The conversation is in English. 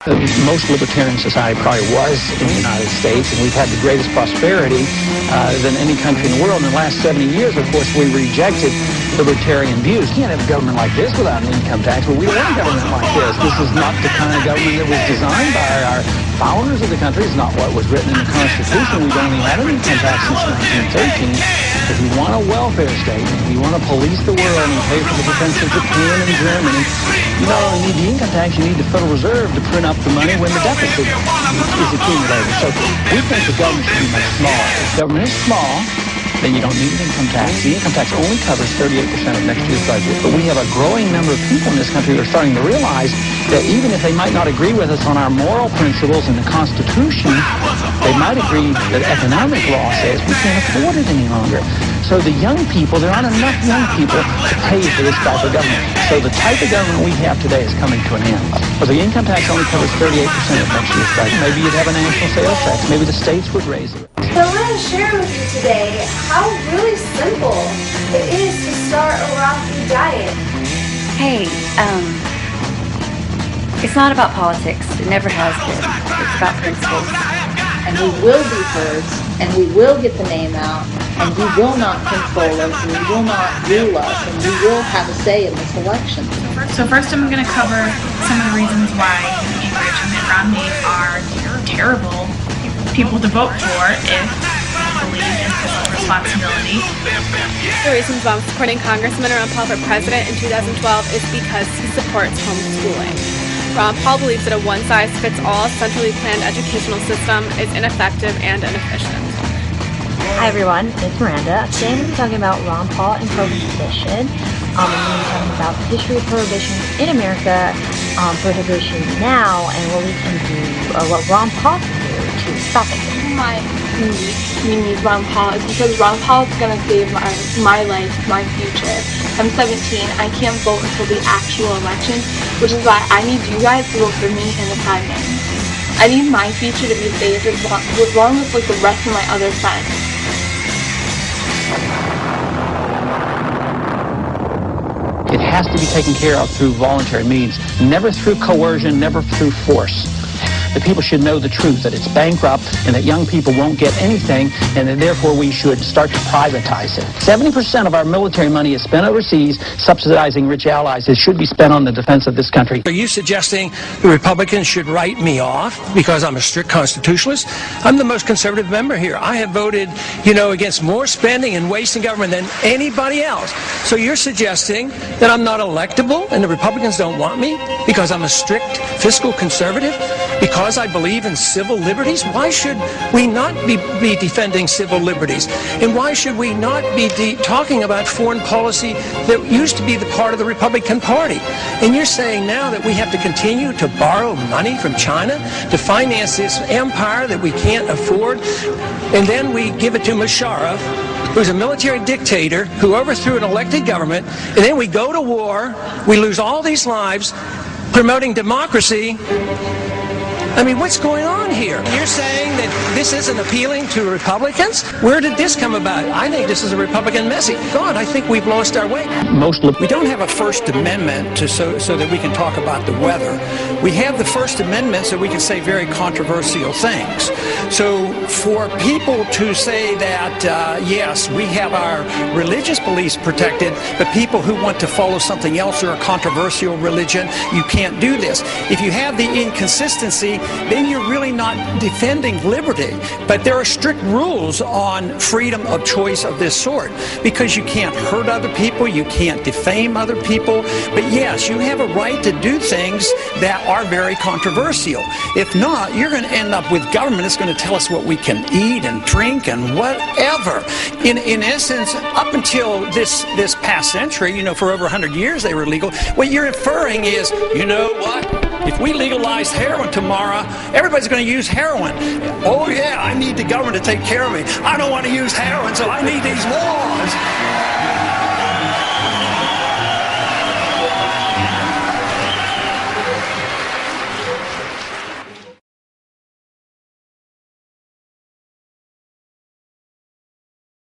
Most libertarian society probably was in the United States, and we've had the greatest prosperity than any country in the world. In the last 70 years, of course, we rejected libertarian views. You can't have a government like this without an income tax. Well, we don't want a government like this. This is not the kind of government that was designed by our founders of the country. It's not what was written in the Constitution. We've only had an income tax since 1913. If you want a welfare state, if you want to police the world and pay for the defense of Japan and Germany, you not only need the income tax, you need the Federal Reserve to print up the money when the deficit is accumulated. So we think the government should be much smaller. If government is small, then you don't need an income tax. The income tax only covers 38% of next year's budget. But we have a growing number of people in this country who are starting to realize that even if they might not agree with us on our moral principles and the Constitution, they might agree that economic law says we can't afford it any longer. So the young people, there aren't enough young people to pay for this type of government. So the type of government we have today is coming to an end. But the income tax only covers 38% of next year's budget. Maybe you'd have a national sales tax. Maybe the states would raise it. So I want to share with you today how really simple it is to start a raw food diet. Hey, it's not about politics. It never has been. It's about principles. And we will be heard, and we will get the name out, and you will not control us, and you will not rule us, and you will have a say in this election. So first I'm going to cover some of the reasons why Gingrich and Mitt Romney are terrible people to vote for if you believe in fiscal responsibility. The reasons why I'm supporting Congressman Ron Paul for president in 2012 is because he supports homeschooling. Ron Paul believes that a one-size-fits-all centrally planned educational system is ineffective and inefficient. Hi everyone, it's Miranda. Today I'm going to be talking about Ron Paul and prohibition. I'm going to be talking about the history of prohibition in America, prohibition now, and what we can do, what Ron Paul can do to stop it. My community is Ron Paul is because Ron Paul is going to save my life, my future. I'm 17. I can't vote until the actual election, which is why I need you guys to vote for me in the primary. I need my future to be saved as long as like the rest of my other friends. It has to be taken care of through voluntary means, never through coercion, never through force. The people should know the truth, that it's bankrupt and that young people won't get anything, and that therefore we should start to privatize it. 70% of our military money is spent overseas subsidizing rich allies. It should be spent on the defense of this country. Are you suggesting the Republicans should write me off because I'm a strict constitutionalist? I'm the most conservative member here. I have voted, against more spending and waste in government than anybody else. So you're suggesting that I'm not electable and the Republicans don't want me because I'm a strict fiscal conservative? Because I believe in civil liberties? Why should we not be defending civil liberties? And why should we not be talking about foreign policy that used to be the part of the Republican Party? And you're saying now that we have to continue to borrow money from China to finance this empire that we can't afford, and then we give it to Musharraf, who's a military dictator who overthrew an elected government, and then we go to war, we lose all these lives promoting democracy. I mean, what's going on here? You're saying that this isn't appealing to Republicans? Where did this come about? I think this is a Republican message. God, I think we've lost our way. We don't have a First Amendment so that we can talk about the weather. We have the First Amendment so we can say very controversial things. So for people to say that, yes, we have our religious beliefs protected, but people who want to follow something else or a controversial religion, you can't do this. If you have the inconsistency, then you're really not defending liberty. But there are strict rules on freedom of choice of this sort, because you can't hurt other people, you can't defame other people. But yes, you have a right to do things that are very controversial. If not, you're going to end up with government that's going to tell us what we can eat and drink and whatever. In essence, up until this past century, for over 100 years they were legal, what you're inferring is, you know what? If we legalize heroin tomorrow, everybody's going to use heroin. Oh yeah, I need the government to take care of me. I don't want to use heroin, so I need these laws.